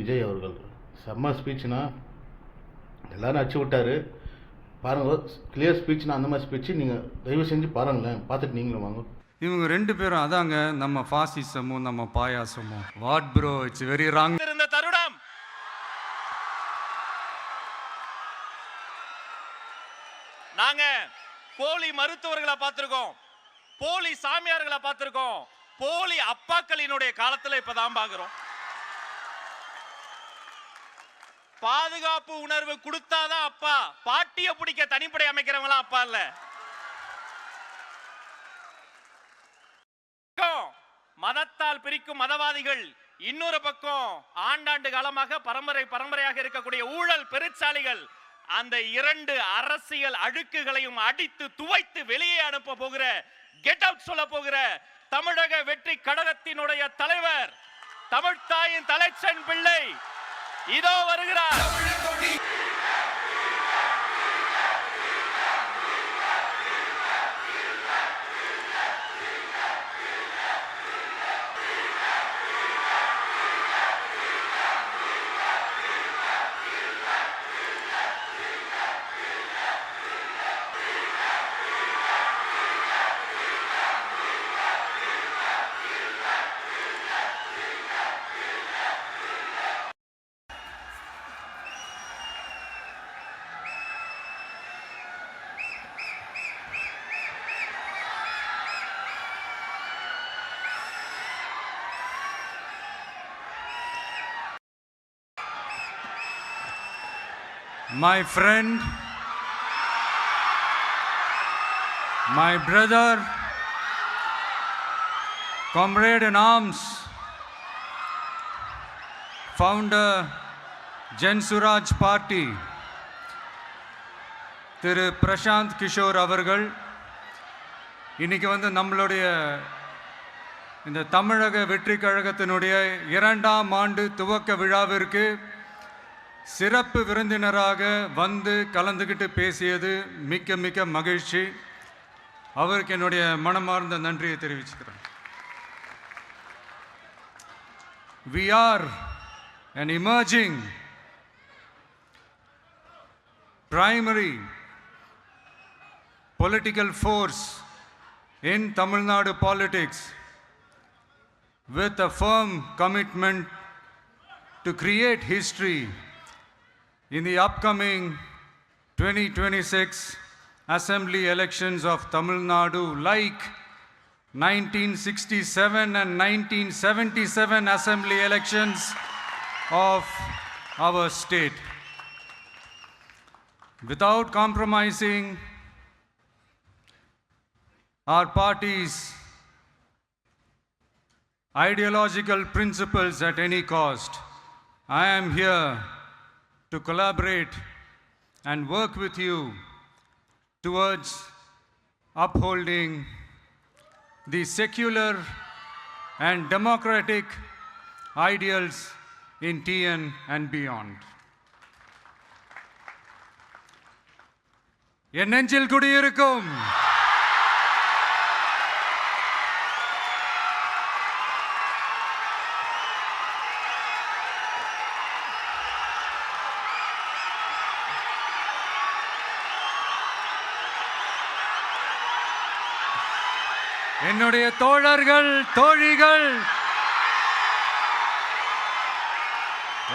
விஜய் அவர்கள். செம்ம ஸ்பீச்னா எல்லோரும் அடிச்சு விட்டார். பாருங்கள், கிளியர் ஸ்பீச்னா அந்த மாதிரி ஸ்பீச்சு நீங்கள் தயவு செஞ்சு பாருங்களேன், பார்த்துட்டு நீங்களும் வாங்க. இவங்க ரெண்டு பேரும் அதாங்க நம்ம ஃபாசிசமும் நம்ம பாயாசமும். What bro, it's very wrong. இருந்த தருணம் நாங்க போலி மருத்துவர்களை பார்த்திருக்கோம், போலி சாமியார்களை பார்த்திருக்கோம், போலி அப்பாக்களினுடைய காலத்துல இப்பதான் பாக்குறோம். பாதுகாப்பு உணர்வு கொடுத்தாதான் அப்பா, பாட்டிய பிடிக்க தனிப்படை அமைக்கிறவங்களாம் அப்பா இல்ல. மதத்தால் பிரிக்கும் மதவாதிகள் இன்னொரு பக்கம், ஆண்டாண்டு காலமாக பரம்பரையாக இருக்கக்கூடிய ஊழல் பெருச்சாளிகள், அந்த இரண்டு அரசியல் அழுக்குகளையும் அடித்து துவைத்து வெளியே அனுப்ப போகிற, கெட் அவுட் சொல்ல போகிற தமிழக வெற்றி கழகத்தினுடைய தலைவர், தமிழ்த்தாயின் தலைச்சன் பிள்ளை இதோ வருகிறார். My friend, my brother, comrade in arms, founder, Jan Suraj Party, திரு பிரசாந்த் கிஷோர் அவர்கள் இன்னைக்கு வந்து நம்மளுடைய இந்த தமிழக வெற்றி கழகத்தினுடைய 2ஆம் ஆண்டு துவக்க விழாவிற்கு சிறப்பு விருந்தினராக வந்து கலந்துக்கிட்டு பேசியது மிக்க மிக்க மகிழ்ச்சி. அவருக்கு என்னுடைய மனமார்ந்த நன்றியை தெரிவிச்சுக்கிறேன். We are an emerging primary political force in Tamil Nadu politics with a firm commitment to create history in the upcoming 2026 assembly elections of Tamil Nadu, like 1967 and 1977 assembly elections of our state. Without compromising our party's ideological principles at any cost, I am here to collaborate and work with you towards upholding the secular and democratic ideals in TN and beyond. என் நெஞ்சில் குடியிருக்கும் என்னுடைய தோழர்கள், தோழிகள்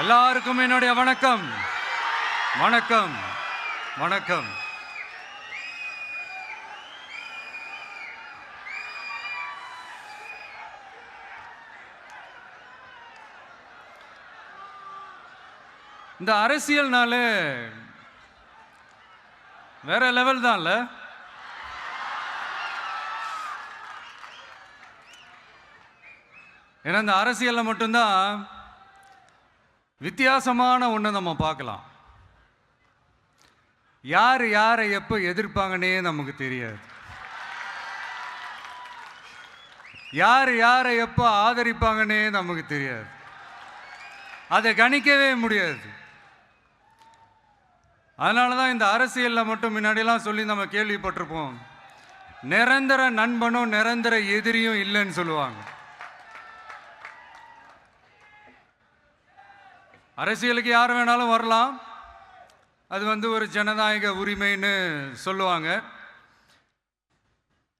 எல்லாருக்கும் என்னுடைய வணக்கம். வணக்கம் வணக்கம். இந்த அரசியல்னாலே வேற லெவல் தான்ல. ஏன்னா இந்த அரசியலில் மட்டும்தான் வித்தியாசமான ஒன்று நம்ம பார்க்கலாம். யார் யாரை எப்போ எதிர்ப்பாங்கன்னே நமக்கு தெரியாது. யார் யாரை எப்போ ஆதரிப்பாங்கன்னே நமக்கு தெரியாது. அதை கணிக்கவே முடியாது. அதனால தான் இந்த அரசியலில் மட்டும் முன்னாடியெல்லாம் சொல்லி நம்ம கேள்விப்பட்டிருப்போம், நிரந்தர நண்பனும் நிரந்தர எதிரியும் இல்லைன்னு சொல்லுவாங்க. அரசியலுக்கு யார் வேணாலும் வரலாம், அது ஒரு ஜனநாயக உரிமைன்னு சொல்லுவாங்க.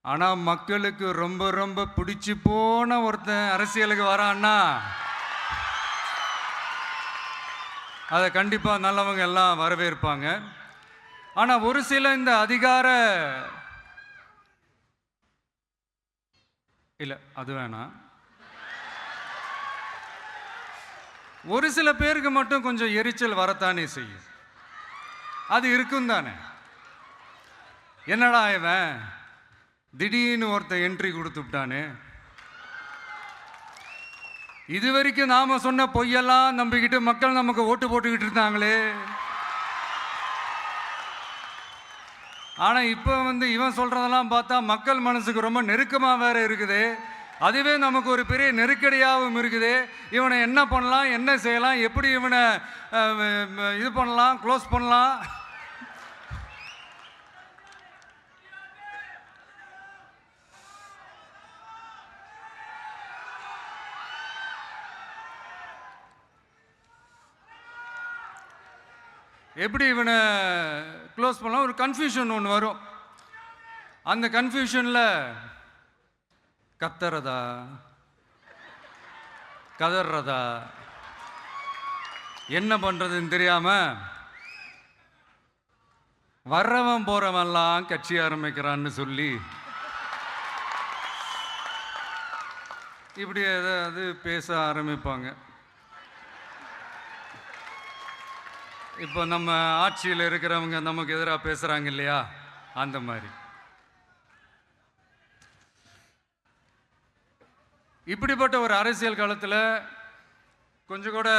ஆனால் மக்களுக்கு ரொம்ப ரொம்ப பிடிச்சி போன ஒருத்தன் அரசியலுக்கு வரான்னா அதை கண்டிப்பாக நல்லவங்க எல்லாம் வரவேற்பாங்க. ஆனால் ஒரு சில இந்த அதிகார இல்லை அது வேணாம், ஒரு சில பேருக்கு மட்டும் கொஞ்சம் எரிச்சல் வரத்தானே செய்யும். அது இருக்கும் தானே. என்னடா இவன் திடீர்னு ஒருத்தன் என்ட்ரி கொடுத்துட்டானே, இது வரைக்கும் நாம சொன்ன பொய்யெல்லாம் நம்பிக்கிட்டு மக்கள் நமக்கு ஓட்டு போட்டுக்கிட்டு இருந்தாங்களே, ஆனா இப்ப இவன் சொல்றதெல்லாம் பார்த்தா மக்கள் மனசுக்கு ரொம்ப நெருக்கமா வேற இருக்குது. அதுவே நமக்கு ஒரு பெரிய நெருக்கடியாகவும் இருக்குது. இவனை என்ன பண்ணலாம், என்ன செய்யலாம், எப்படி இவனை இது பண்ணலாம், க்ளோஸ் பண்ணலாம். எப்படி இவனை க்ளோஸ் பண்ணலாம், ஒரு கன்ஃபியூஷன் ஒன்று வரும். அந்த கன்ஃபியூஷனில் கத்துறதா கதறதா என்ன பண்ணுறதுன்னு தெரியாமல் வர்றவன் போகிறவன்லாம் கட்சி ஆரம்பிக்கிறான்னு சொல்லி இப்படி ஏதாவது பேச ஆரம்பிப்பாங்க. இப்போ நம்ம ஆட்சியில் இருக்கிறவங்க நமக்கு எதிராக பேசுகிறாங்க இல்லையா, அந்த மாதிரி. இப்படிப்பட்ட ஒரு அரசியல் காலத்தில் கொஞ்சம் கூட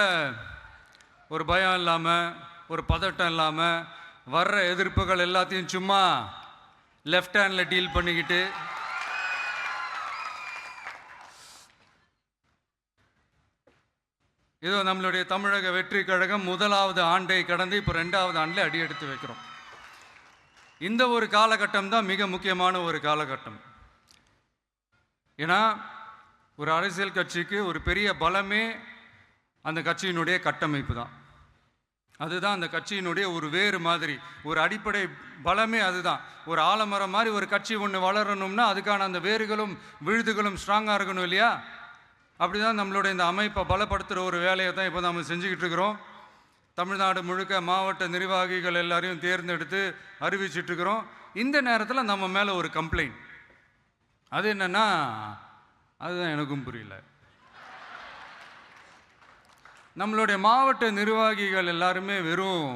ஒரு பயம் இல்லாமல், ஒரு பதட்டம் இல்லாமல், வர்ற எதிர்ப்புகள் எல்லாத்தையும் சும்மா லெஃப்ட் ஹேண்டில் டீல் பண்ணிக்கிட்டு இதோ நம்மளுடைய தமிழக வெற்றி கழகம் முதலாவது ஆண்டை கடந்து இப்போ 2வது ஆண்டில் அடி எடுத்து வைக்கிறோம். இந்த ஒரு காலகட்டம் தான் மிக முக்கியமான ஒரு காலகட்டம். ஏன்னா ஒரு அரசியல் கட்சிக்கு ஒரு பெரிய பலமே அந்த கட்சியினுடைய கட்டமைப்பு தான். அதுதான் அந்த கட்சியினுடைய ஒரு வேறு மாதிரி, ஒரு அடிப்படை பலமே அதுதான். ஒரு ஆலமரம் மாதிரி ஒரு கட்சி ஒன்று வளரணும்னா அதுக்கான அந்த வேர்களும் விழுதுகளும் ஸ்ட்ராங்காக இருக்கணும் இல்லையா. அப்படி தான் நம்மளுடைய இந்த அமைப்பை பலப்படுத்துகிற ஒரு வேலையை தான் இப்போ நம்ம செஞ்சுக்கிட்டு இருக்கிறோம். தமிழ்நாடு முழுக்க மாவட்ட நிர்வாகிகள் எல்லாரையும் தேர்ந்தெடுத்து அறிவிச்சிட்ருக்கிறோம். இந்த நேரத்தில் நம்ம மேலே ஒரு கம்ப்ளைண்ட், அது என்னென்னா, அதுதான் எனக்கும் புரியல. நம்மளுடைய மாவட்ட நிர்வாகிகள் எல்லாருமே வெறும்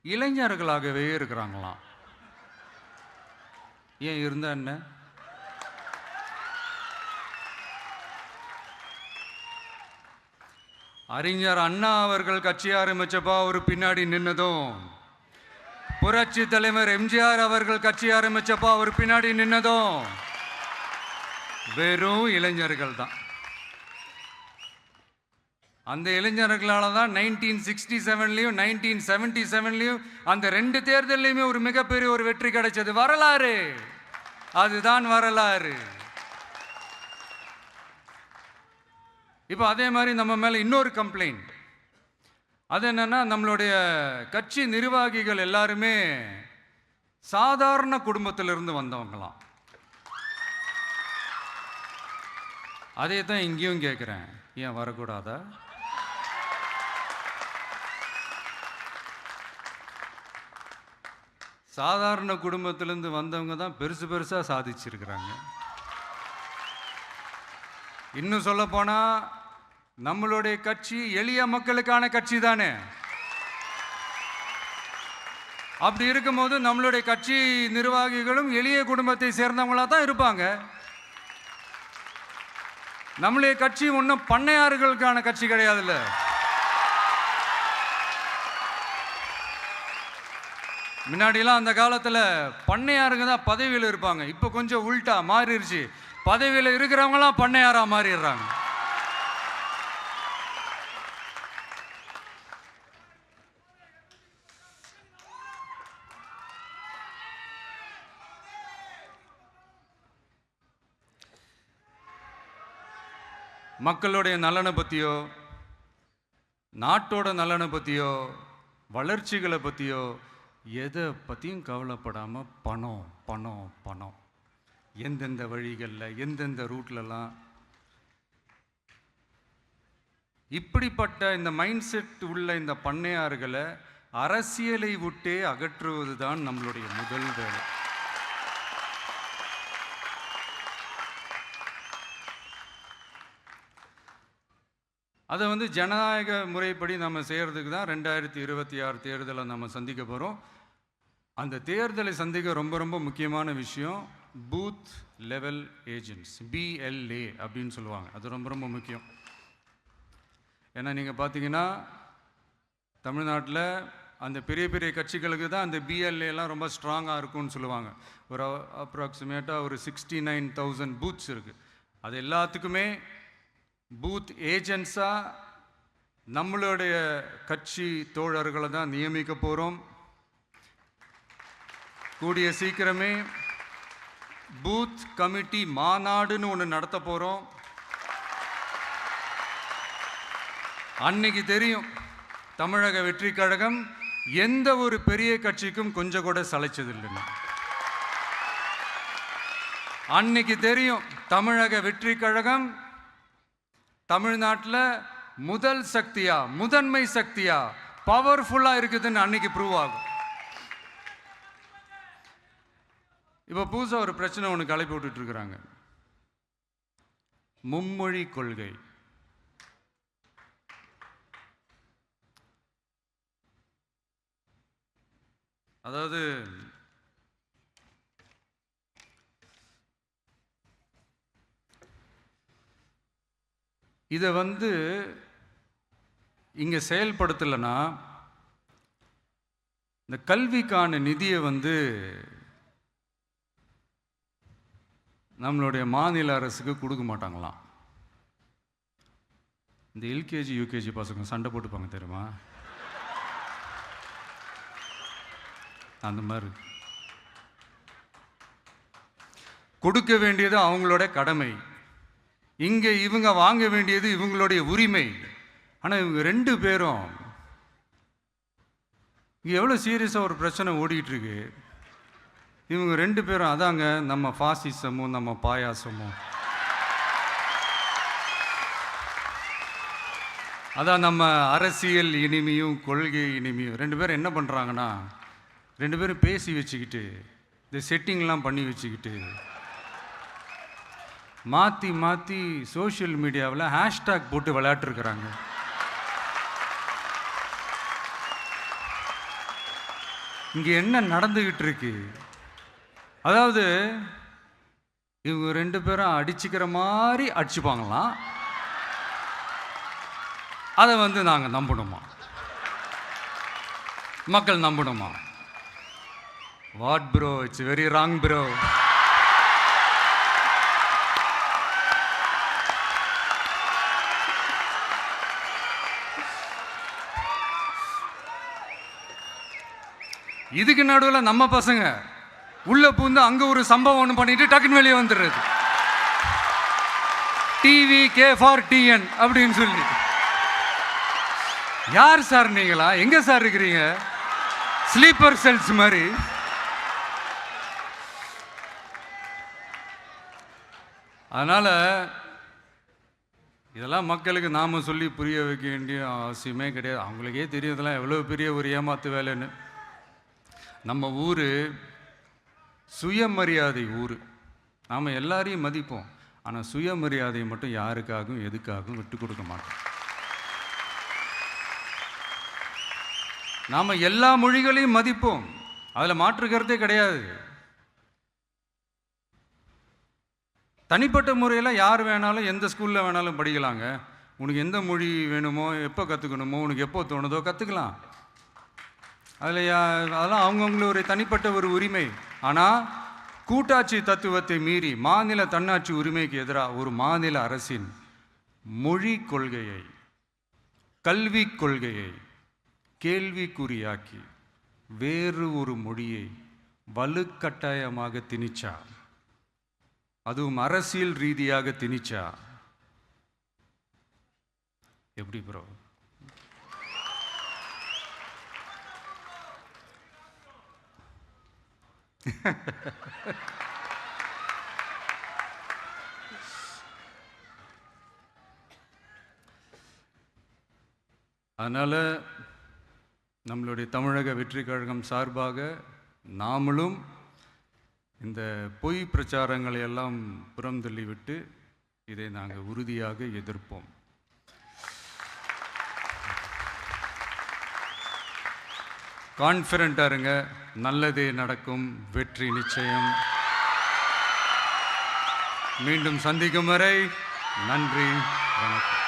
இளைஞர்களாகவே இருக்கிறாங்களாம். ஏன் இருந்தா என்ன? அறிஞர் அண்ணா அவர்கள் கட்சி ஆரம்பிச்சப்பா அவர் பின்னாடி நின்னதும், புரட்சி தலைவர் எம்ஜிஆர் அவர்கள் கட்சி ஆரம்பிச்சப்பா அவர் பின்னாடி நின்னதும் வெறும் இளைஞர்கள் தான். அந்த இளைஞர்களால தான் 1967லையும் 1977லையும் அந்த 2 தேர்தலையுமே ஒரு மிகப்பெரிய ஒரு வெற்றி கிடைச்சது. வரலாறு, அதுதான் வரலாறு. இப்போ அதே மாதிரி நம்ம மேலே இன்னொரு கம்ப்ளைண்ட், அது என்னன்னா, நம்மளுடைய கட்சி நிர்வாகிகள் எல்லாருமே சாதாரண குடும்பத்திலிருந்து வந்தவங்களாம். அதே தான் இங்கேயும் கேட்குறேன், ஏன் வரக்கூடாதா? சாதாரண குடும்பத்திலேருந்து வந்தவங்க தான் பெருசு பெருசாக சாதிச்சிருக்கிறாங்க. இன்னும் சொல்ல போனா நம்மளுடைய கட்சி எளிய மக்களுக்கான கட்சி தானே. அப்படி இருக்கும்போது நம்மளுடைய கட்சி நிர்வாகிகளும் எளிய குடும்பத்தை சேர்ந்தவங்களா தான் இருப்பாங்க. நம்மளுடைய கட்சி ஒன்றும் பண்ணையாறுகளுக்கான கட்சி கிடையாதுல்ல. முன்னாடிலாம் அந்த காலத்தில் பண்ணையாருங்க தான் பதவியில் இருப்பாங்க. இப்போ கொஞ்சம் உள்டா மாறிடுச்சு, பதவியில் இருக்கிறவங்களாம் பண்ணையாரா மாறிடுறாங்க. மக்களுடைய நலனை பற்றியோ நாட்டோட நலனை பற்றியோ வளர்ச்சிகளை பற்றியோ எதை பற்றியும் கவலைப்படாமல் பணம் பணம் பணம், எந்தெந்த வழிகளில் எந்தெந்த ரூட்லலாம். இப்படிப்பட்ட இந்த மைண்ட் செட் உள்ள இந்த பண்ணையார்களை அரசியலை விட்டே அகற்றுவது தான் நம்மளுடைய முதல் வேலை. அதை வந்து ஜனநாயக முறைப்படி நம்ம செய்கிறதுக்கு தான் 2026 தேர்தலை நம்ம சந்திக்க போகிறோம். அந்த தேர்தலை சந்திக்க ரொம்ப ரொம்ப முக்கியமான விஷயம் பூத் லெவல் ஏஜென்ட்ஸ், BLA அப்படின்னு சொல்லுவாங்க. அது ரொம்ப ரொம்ப முக்கியம். ஏன்னா நீங்கள் பார்த்தீங்கன்னா தமிழ்நாட்டில் அந்த பெரிய பெரிய கட்சிகளுக்கு தான் அந்த BLAலாம் ரொம்ப ஸ்ட்ராங்காக இருக்கும்னு சொல்லுவாங்க. ஒரு அப்ராக்சிமேட்டாக ஒரு 69,000 பூத்ஸ் இருக்குது. அது எல்லாத்துக்குமே பூத் ஏஜென்ட்ஸாக நம்மளுடைய கட்சி தோழர்களை தான் நியமிக்க போகிறோம். கூடிய சீக்கிரமே பூத் கமிட்டி மாநாடுன்னு ஒன்று நடத்த போகிறோம். அன்னைக்கு தெரியும் தமிழக வெற்றி கழகம் எந்த ஒரு பெரிய கட்சிக்கும் கொஞ்சம் கூட சளைச்சதில்லைன்னு. அன்னைக்கு தெரியும் தமிழக வெற்றி கழகம் தமிழ்நாட்டில் முதல் சக்தியா, முதன்மை சக்தியா, பவர்ஃபுல்லாக இருக்குதுன்னு அன்னைக்கு ப்ரூவ் ஆகும். இப்போ புதுசாக ஒரு பிரச்சனை ஒன்று கிளப்பி விட்டுட்டு இருக்கிறாங்க, மும்மொழி கொள்கை. அதாவது இதை வந்து இங்கே செயல்படுத்தலைன்னா இந்த கல்விக்கான நிதியை வந்து நம்மளுடைய மாநில அரசுக்கு கொடுக்க மாட்டாங்களாம். இந்த LKG UKG பசங்க சண்டை போட்டுப்பாங்க தெரியுமா, அந்த மாதிரி. கொடுக்க வேண்டியது அவங்களோட கடமை, இங்கே இவங்க வாங்க வேண்டியது இவங்களுடைய உரிமை. ஆனால் இவங்க 2 பேரும் இங்கே எவ்வளோ சீரியஸாக ஒரு பிரச்சனை ஓடிக்கிட்டு இருக்கு. இவங்க 2 பேரும் அதாங்க நம்ம ஃபாசிசமும் நம்ம பாயாசமும், அதான் நம்ம அரசியல் இனிமையும் கொள்கை இனிமையும். 2 பேரும் என்ன பண்ணுறாங்கன்னா 2 பேரும் பேசி வச்சுக்கிட்டு இந்த செட்டிங்லாம் பண்ணி வச்சுக்கிட்டு மாற்றி மாற்றி சோஷியல் மீடியாவில் ஹேஷ்டாக் போட்டு விளையாட்டுருக்குறாங்க. இங்கே என்ன நடந்துக்கிட்டு இருக்கு, அதாவது இவங்க 2 பேரும் அடிச்சுக்கிற மாதிரி அடிச்சுப்பாங்களாம். அதை வந்து நாங்கள் நம்பணுமா, மக்கள் நம்பணுமா? What bro, it's very wrong bro. இதுக்கு நடுவில் நம்ம பசங்க உள்ள பூந்து அங்க ஒரு சம்பவம் ஒன்று பண்ணிட்டு டக்குன்னு வெளியே வந்துடுறது, TVK for TN அப்படின்னு சொல்லி. யார் சார் நீங்களா, எங்க சார் இருக்கிறீங்க? ஸ்லீப்பர் செல்ஸ் மாதிரி. அதனால இதெல்லாம் மக்களுக்கு நாம சொல்லி புரிய வைக்க வேண்டிய அவசியமே கிடையாது. அவங்களுக்கே தெரியும் இதெல்லாம் எவ்வளோ பெரிய ஒரு ஏமாத்து வேலைன்னு. நம்ம ஊர் சுயமரியாதை ஊர், நாம் எல்லாரையும் மதிப்போம். ஆனால் சுயமரியாதையை மட்டும் யாருக்காகவும் எதுக்காகவும் விட்டு கொடுக்க மாட்டோம். நாம் எல்லா மொழிகளையும் மதிப்போம், அதில் மாற்றுக்கிறதே கிடையாது. தனிப்பட்ட முறையில் யார் வேணாலும் எந்த ஸ்கூலில் வேணாலும் படிக்கலாங்க. உனக்கு எந்த மொழி வேணுமோ, எப்போ கற்றுக்கணுமோ, உனக்கு எப்போ தோணுதோ கற்றுக்கலாம். அதெல்லாம் அவங்கவுங்களுடைய தனிப்பட்ட ஒரு உரிமை. ஆனால் கூட்டாட்சி தத்துவத்தை மீறி மாநில தன்னாட்சி உரிமைக்கு எதிராக ஒரு மாநில அரசின் மொழி கொள்கையை, கல்விக் கொள்கையை கேள்விக்குறியாக்கி வேறு ஒரு மொழியை வலுக்கட்டாயமாக திணிச்சா, அதுவும் அரசியல் ரீதியாக திணிச்சா எப்படி ப்ரோ? அதனால் நம்மளுடைய தமிழக வெற்றி கழகம் சார்பாக நாமளும் இந்த பொய் பிரச்சாரங்களை எல்லாம் புறம் தள்ளிவிட்டு இதை நாங்கள் உறுதியாக எதிர்ப்போம். கான்ஃபிடென்ட்டாக இருங்க, நல்லதே நடக்கும், வெற்றி நிச்சயம். மீண்டும் சந்திக்கும் வரை நன்றி, வணக்கம்.